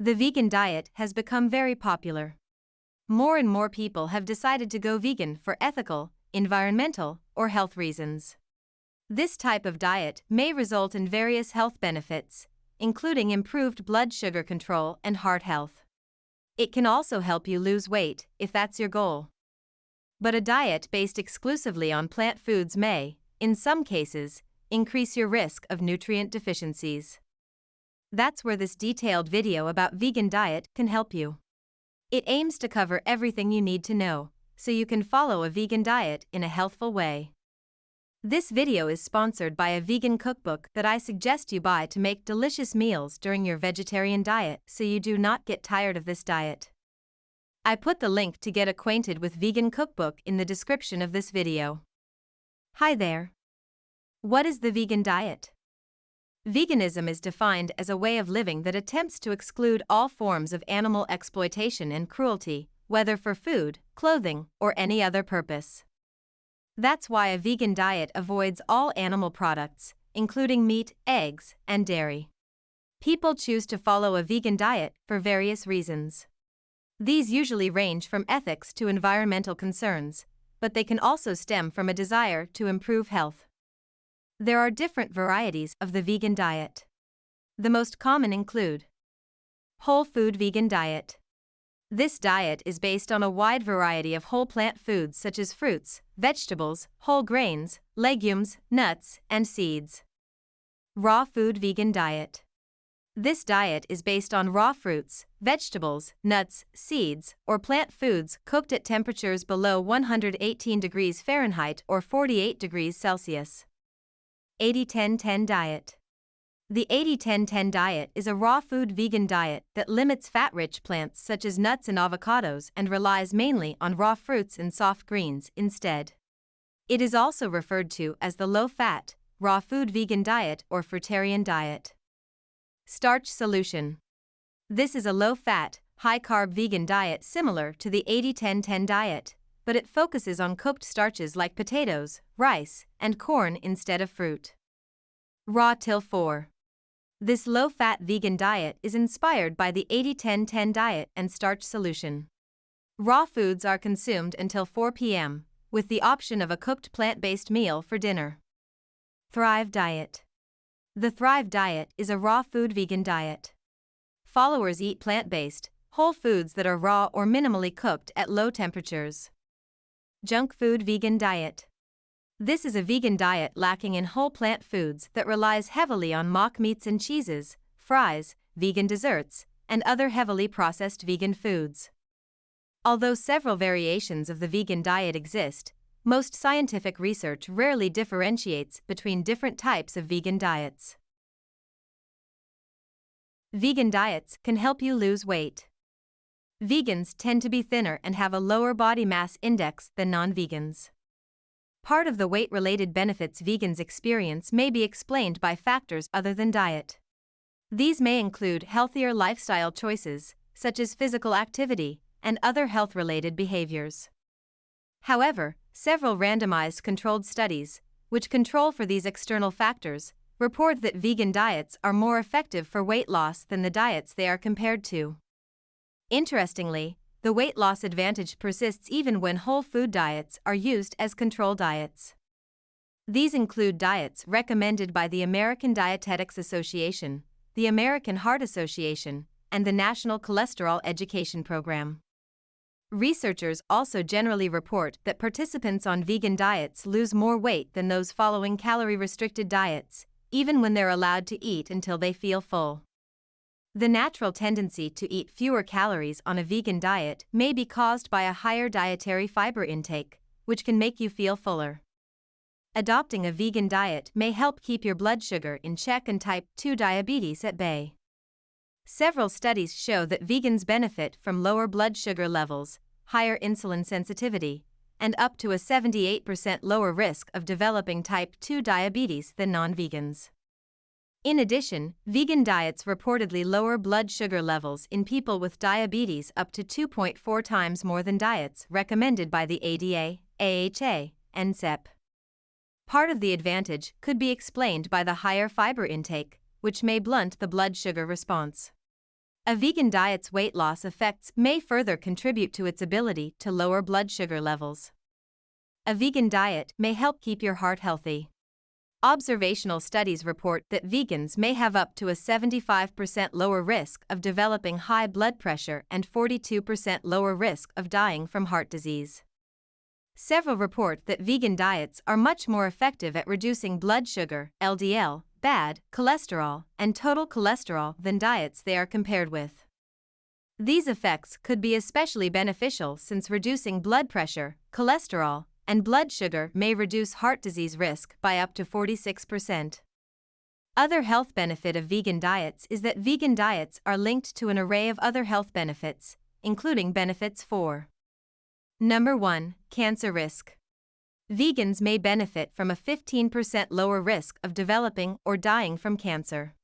The vegan diet has become very popular. More and more people have decided to go vegan for ethical, environmental, or health reasons. This type of diet may result in various health benefits, including improved blood sugar control and heart health. It can also help you lose weight, if that's your goal. But a diet based exclusively on plant foods may, in some cases, increase your risk of nutrient deficiencies. That's where this detailed video about vegan diet can help you. It aims to cover everything you need to know, so you can follow a vegan diet in a healthful way. This video is sponsored by a vegan cookbook that I suggest you buy to make delicious meals during your vegetarian diet so you do not get tired of this diet. I put the link to get acquainted with vegan cookbook in the description of this video. Hi there. What is the vegan diet? Veganism is defined as a way of living that attempts to exclude all forms of animal exploitation and cruelty, whether for food, clothing, or any other purpose. That's why a vegan diet avoids all animal products, including meat, eggs, and dairy. People choose to follow a vegan diet for various reasons. These usually range from ethics to environmental concerns, but they can also stem from a desire to improve health. There are different varieties of the vegan diet. The most common include whole food vegan diet. This diet is based on a wide variety of whole plant foods such as fruits, vegetables, whole grains, legumes, nuts, and seeds. Raw food vegan diet. This diet is based on raw fruits, vegetables, nuts, seeds, or plant foods cooked at temperatures below 118 degrees Fahrenheit or 48 degrees Celsius. 80-10-10 diet. The 80-10-10 diet is a raw food vegan diet that limits fat-rich plants such as nuts and avocados and relies mainly on raw fruits and soft greens instead. It is also referred to as the low-fat, raw food vegan diet or fruitarian diet. Starch solution. This is a low-fat, high-carb vegan diet similar to the 80-10-10 diet, but it focuses on cooked starches like potatoes, rice, and corn instead of fruit. Raw till 4. This low-fat vegan diet is inspired by the 80-10-10 diet and starch solution. Raw foods are consumed until 4 p.m., with the option of a cooked plant-based meal for dinner. Thrive diet. The Thrive diet is a raw food vegan diet. Followers eat plant-based, whole foods that are raw or minimally cooked at low temperatures. Junk food vegan diet. This is a vegan diet lacking in whole plant foods that relies heavily on mock meats and cheeses, fries, vegan desserts, and other heavily processed vegan foods. Although several variations of the vegan diet exist, most scientific research rarely differentiates between different types of vegan diets. Vegan diets can help you lose weight. Vegans tend to be thinner and have a lower body mass index than non-vegans. Part of the weight-related benefits vegans experience may be explained by factors other than diet. These may include healthier lifestyle choices, such as physical activity, and other health-related behaviors. However, several randomized controlled studies, which control for these external factors, report that vegan diets are more effective for weight loss than the diets they are compared to. Interestingly, the weight loss advantage persists even when whole food diets are used as control diets. These include diets recommended by the American Dietetics Association, the American Heart Association, and the National Cholesterol Education Program. Researchers also generally report that participants on vegan diets lose more weight than those following calorie-restricted diets, even when they're allowed to eat until they feel full. The natural tendency to eat fewer calories on a vegan diet may be caused by a higher dietary fiber intake, which can make you feel fuller. Adopting a vegan diet may help keep your blood sugar in check and type 2 diabetes at bay. Several studies show that vegans benefit from lower blood sugar levels, higher insulin sensitivity, and up to a 78% lower risk of developing type 2 diabetes than non-vegans. In addition, vegan diets reportedly lower blood sugar levels in people with diabetes up to 2.4 times more than diets recommended by the ADA, AHA, and CEP. Part of the advantage could be explained by the higher fiber intake, which may blunt the blood sugar response. A vegan diet's weight loss effects may further contribute to its ability to lower blood sugar levels. A vegan diet may help keep your heart healthy. Observational studies report that vegans may have up to a 75% lower risk of developing high blood pressure and 42% lower risk of dying from heart disease. Several report that vegan diets are much more effective at reducing blood sugar, LDL, bad cholesterol, and total cholesterol than diets they are compared with. These effects could be especially beneficial since reducing blood pressure, cholesterol, and blood sugar may reduce heart disease risk by up to 46%. Other health benefit of vegan diets is that vegan diets are linked to an array of other health benefits, including benefits for: Number 1. Cancer risk. Vegans may benefit from a 15% lower risk of developing or dying from cancer.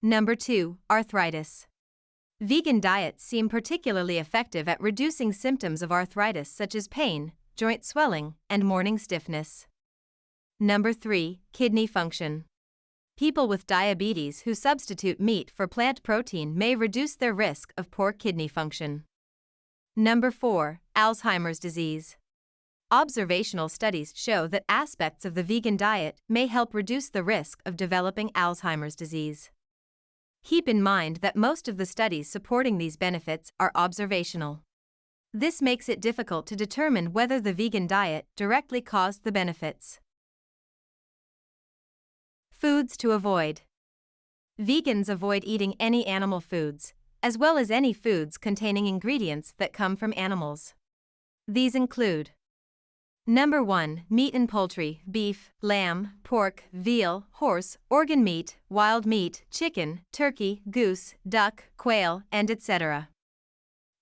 Number 2. Arthritis. Vegan diets seem particularly effective at reducing symptoms of arthritis such as pain, joint swelling, and morning stiffness. Number 3. Kidney function. People with diabetes who substitute meat for plant protein may reduce their risk of poor kidney function. Number 4. Alzheimer's disease. Observational studies show that aspects of the vegan diet may help reduce the risk of developing Alzheimer's disease. Keep in mind that most of the studies supporting these benefits are observational. This makes it difficult to determine whether the vegan diet directly caused the benefits. Foods to avoid. Vegans avoid eating any animal foods, as well as any foods containing ingredients that come from animals. These include: Number 1. Meat and poultry, beef, lamb, pork, veal, horse, organ meat, wild meat, chicken, turkey, goose, duck, quail, and etc.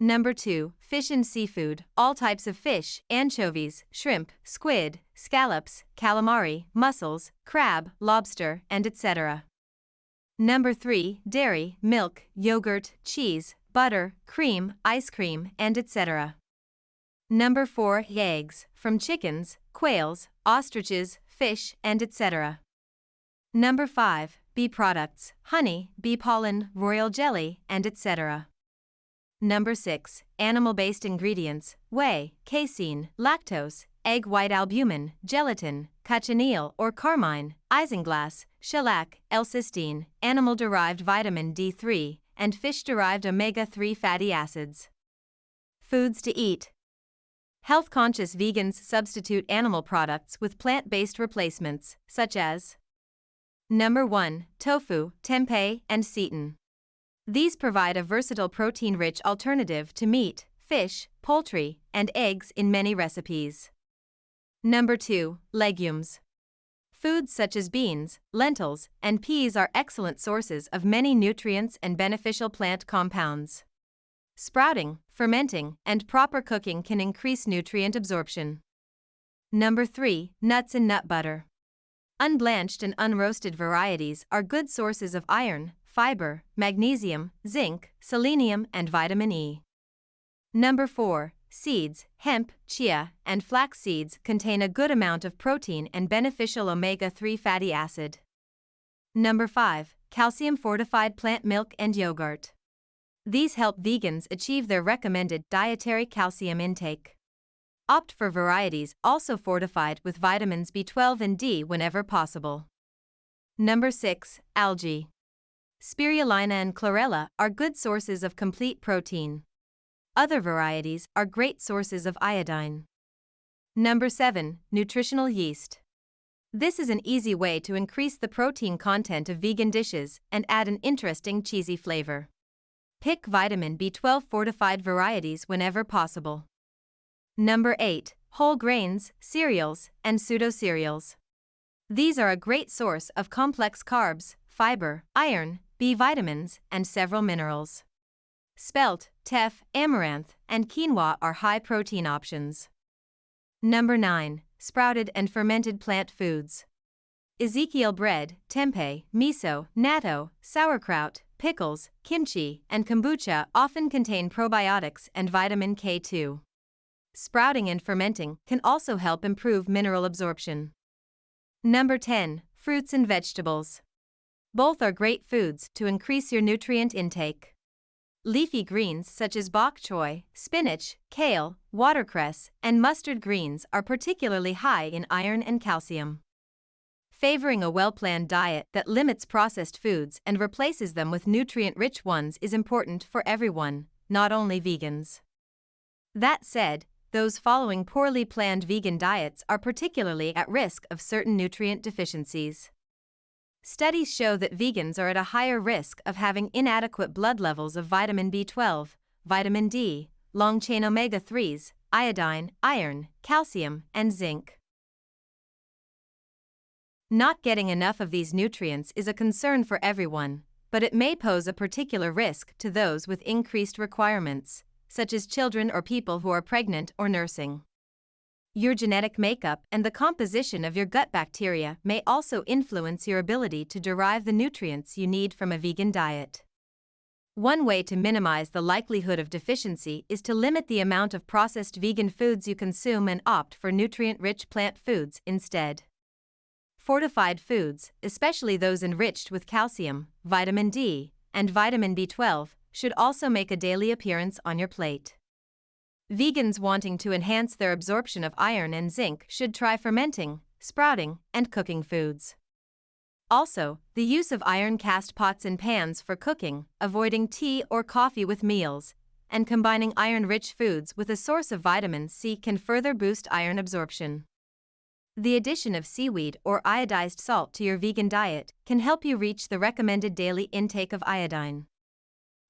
Number 2. Fish and seafood, all types of fish, anchovies, shrimp, squid, scallops, calamari, mussels, crab, lobster, and etc. Number 3. Dairy, milk, yogurt, cheese, butter, cream, ice cream, and etc. Number 4. Eggs, from chickens, quails, ostriches, fish, and etc. Number 5. Bee products, honey, bee pollen, royal jelly, and etc. Number 6. Animal-based ingredients, whey, casein, lactose, egg white albumin, gelatin, cochineal or carmine, isinglass, shellac, L-cysteine, animal-derived vitamin D3, and fish-derived omega-3 fatty acids. Foods to eat. Health-conscious vegans substitute animal products with plant-based replacements, such as: Number 1. Tofu, tempeh, and seitan. These provide a versatile protein-rich alternative to meat, fish, poultry, and eggs in many recipes. Number 2. Legumes. Foods such as beans, lentils, and peas are excellent sources of many nutrients and beneficial plant compounds. Sprouting, fermenting, and proper cooking can increase nutrient absorption. Number 3. Nuts and nut butter. Unblanched and unroasted varieties are good sources of iron, fiber, magnesium, zinc, selenium, and vitamin E. Number 4. Seeds, hemp, chia, and flax seeds contain a good amount of protein and beneficial omega-3 fatty acid. Number 5. Calcium-fortified plant milk and yogurt. These help vegans achieve their recommended dietary calcium intake. Opt for varieties also fortified with vitamins B12 and D whenever possible. Number 6. Algae. Spirulina and chlorella are good sources of complete protein. Other varieties are great sources of iodine. Number 7. Nutritional yeast. This is an easy way to increase the protein content of vegan dishes and add an interesting cheesy flavor. Pick vitamin B12 fortified varieties whenever possible. Number 8. Whole grains, cereals, and pseudo-cereals. These are a great source of complex carbs, fiber, iron, B vitamins, and several minerals. Spelt, teff, amaranth, and quinoa are high-protein options. Number 9. Sprouted and fermented plant foods. Ezekiel bread, tempeh, miso, natto, sauerkraut, pickles, kimchi, and kombucha often contain probiotics and vitamin K2. Sprouting and fermenting can also help improve mineral absorption. Number 10. Fruits and vegetables. Both are great foods to increase your nutrient intake. Leafy greens such as bok choy, spinach, kale, watercress, and mustard greens are particularly high in iron and calcium. Favoring a well-planned diet that limits processed foods and replaces them with nutrient-rich ones is important for everyone, not only vegans. That said, those following poorly planned vegan diets are particularly at risk of certain nutrient deficiencies. Studies show that vegans are at a higher risk of having inadequate blood levels of vitamin B12, vitamin D, long-chain omega-3s, iodine, iron, calcium, and zinc. Not getting enough of these nutrients is a concern for everyone, but it may pose a particular risk to those with increased requirements, such as children or people who are pregnant or nursing. Your genetic makeup and the composition of your gut bacteria may also influence your ability to derive the nutrients you need from a vegan diet. One way to minimize the likelihood of deficiency is to limit the amount of processed vegan foods you consume and opt for nutrient-rich plant foods instead. Fortified foods, especially those enriched with calcium, vitamin D, and vitamin B12, should also make a daily appearance on your plate. Vegans wanting to enhance their absorption of iron and zinc should try fermenting, sprouting, and cooking foods. Also, the use of iron-cast pots and pans for cooking, avoiding tea or coffee with meals, and combining iron-rich foods with a source of vitamin C can further boost iron absorption. The addition of seaweed or iodized salt to your vegan diet can help you reach the recommended daily intake of iodine.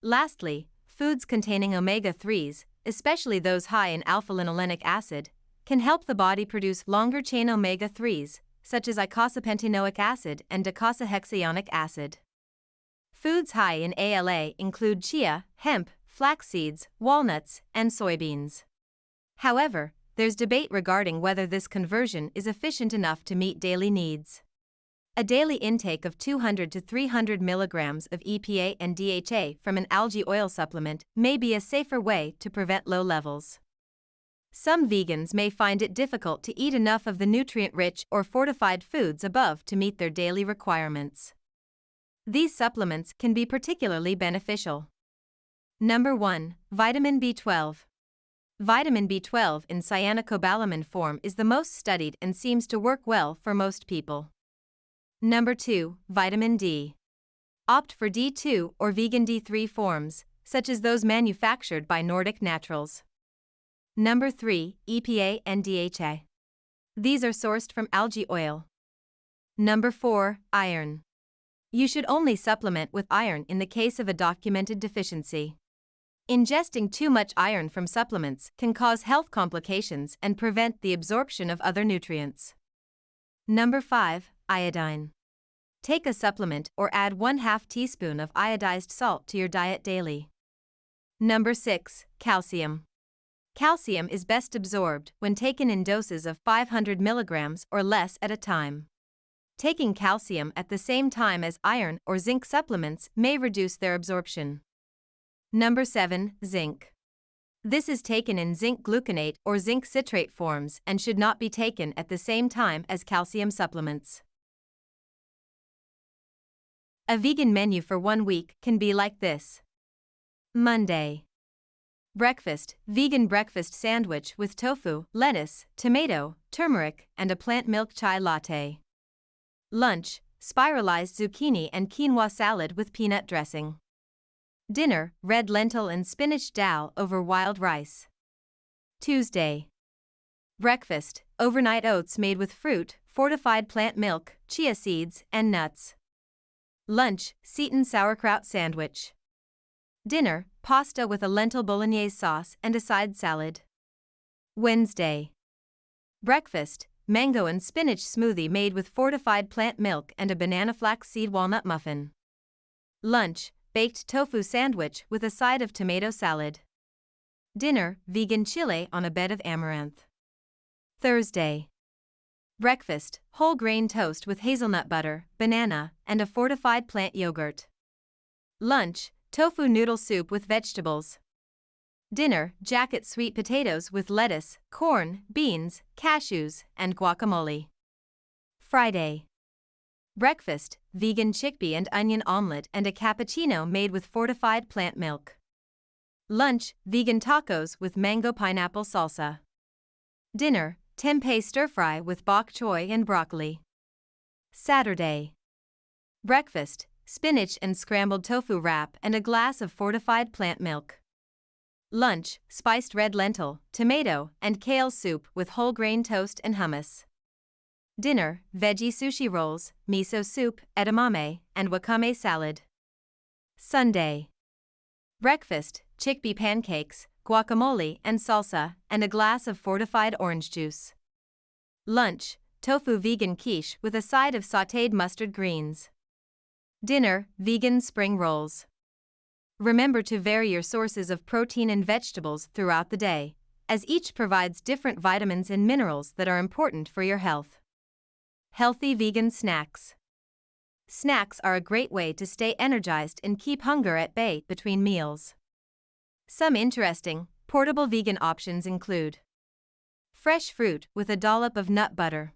Lastly, foods containing omega-3s, especially those high in alpha-linolenic acid, can help the body produce longer-chain omega-3s, such as eicosapentaenoic acid and docosahexaenoic acid. Foods high in ALA include chia, hemp, flax seeds, walnuts, and soybeans. However, there's debate regarding whether this conversion is efficient enough to meet daily needs. A daily intake of 200 to 300 milligrams of EPA and DHA from an algae oil supplement may be a safer way to prevent low levels. Some vegans may find it difficult to eat enough of the nutrient-rich or fortified foods above to meet their daily requirements. These supplements can be particularly beneficial. Number 1. Vitamin B12. Vitamin B12 in cyanocobalamin form is the most studied and seems to work well for most people. Number 2. Vitamin D. Opt for D2 or vegan D3 forms, such as those manufactured by Nordic Naturals. Number 3. EPA and DHA. These are sourced from algae oil. Number 4. Iron. You should only supplement with iron in the case of a documented deficiency. Ingesting too much iron from supplements can cause health complications and prevent the absorption of other nutrients. Number 5. Iodine. Take a supplement or add 1/2 teaspoon of iodized salt to your diet daily. Number 6. Calcium. Calcium is best absorbed when taken in doses of 500 milligrams or less at a time. Taking calcium at the same time as iron or zinc supplements may reduce their absorption. Number 7. Zinc. This is taken in zinc gluconate or zinc citrate forms and should not be taken at the same time as calcium supplements. A vegan menu for 1 week can be like this. Monday. Breakfast: vegan breakfast sandwich with tofu, lettuce, tomato, turmeric, and a plant milk chai latte. Lunch: spiralized zucchini and quinoa salad with peanut dressing. Dinner: red lentil and spinach dal over wild rice. Tuesday. Breakfast: overnight oats made with fruit, fortified plant milk, chia seeds, and nuts. Lunch: Seton sauerkraut sandwich. Dinner: pasta with a lentil bolognese sauce and a side salad. Wednesday. Breakfast: mango and spinach smoothie made with fortified plant milk and a banana flaxseed walnut muffin. Lunch: baked tofu sandwich with a side of tomato salad. Dinner: vegan chile on a bed of amaranth. Thursday. Breakfast: whole grain toast with hazelnut butter, banana, and a fortified plant yogurt. Lunch: tofu noodle soup with vegetables. Dinner: jacket sweet potatoes with lettuce, corn, beans, cashews, and guacamole. Friday. Breakfast: vegan chickpea and onion omelette and a cappuccino made with fortified plant milk. Lunch, vegan tacos with mango pineapple salsa. Dinner, tempeh stir-fry with bok choy and broccoli. Saturday. Breakfast, spinach and scrambled tofu wrap and a glass of fortified plant milk. Lunch, spiced red lentil, tomato, and kale soup with whole grain toast and hummus. Dinner, veggie sushi rolls, miso soup, edamame, and wakame salad. Sunday. Breakfast, chickpea pancakes, guacamole and salsa, and a glass of fortified orange juice. Lunch, tofu vegan quiche with a side of sautéed mustard greens. Dinner, vegan spring rolls. Remember to vary your sources of protein and vegetables throughout the day, as each provides different vitamins and minerals that are important for your health. Healthy vegan snacks. Snacks are a great way to stay energized and keep hunger at bay between meals. Some interesting, portable vegan options include fresh fruit with a dollop of nut butter,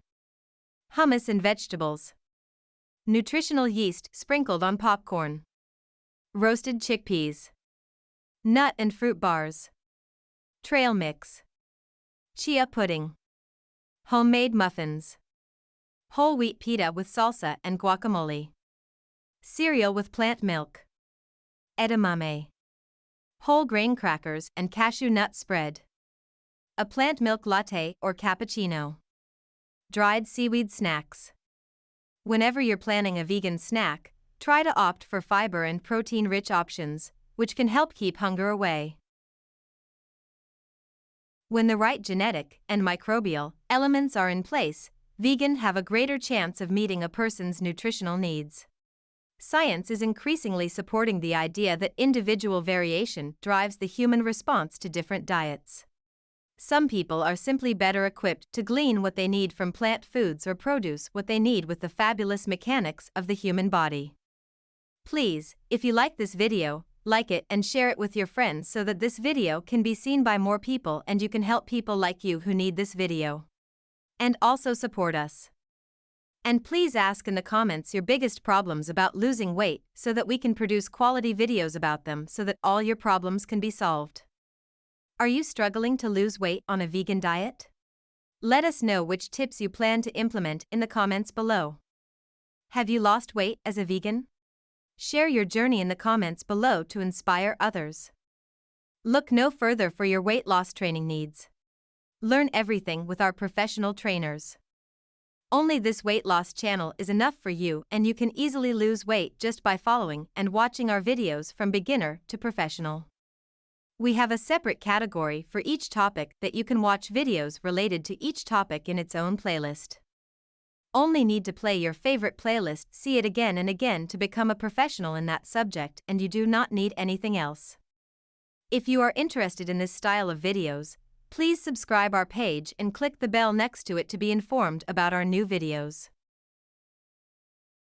hummus and vegetables, nutritional yeast sprinkled on popcorn, roasted chickpeas, nut and fruit bars, trail mix, chia pudding, homemade muffins, whole wheat pita with salsa and guacamole, cereal with plant milk, edamame, whole grain crackers and cashew nut spread, a plant milk latte or cappuccino, dried seaweed snacks. Whenever you're planning a vegan snack, try to opt for fiber and protein-rich options, which can help keep hunger away. When the right genetic and microbial elements are in place, vegans have a greater chance of meeting a person's nutritional needs. Science is increasingly supporting the idea that individual variation drives the human response to different diets. Some people are simply better equipped to glean what they need from plant foods or produce what they need with the fabulous mechanics of the human body. Please, if you like this video, like it and share it with your friends so that this video can be seen by more people and you can help people like you who need this video. And also support us. And please ask in the comments your biggest problems about losing weight so that we can produce quality videos about them so that all your problems can be solved. Are you struggling to lose weight on a vegan diet? Let us know which tips you plan to implement in the comments below. Have you lost weight as a vegan? Share your journey in the comments below to inspire others. Look no further for your weight loss training needs. Learn everything with our professional trainers. Only this weight loss channel is enough for you, and you can easily lose weight just by following and watching our videos from beginner to professional. We have a separate category for each topic that you can watch videos related to each topic in its own playlist. Only need to play your favorite playlist, see it again and again to become a professional in that subject, and you do not need anything else. If you are interested in this style of videos, please subscribe our page and click the bell next to it to be informed about our new videos.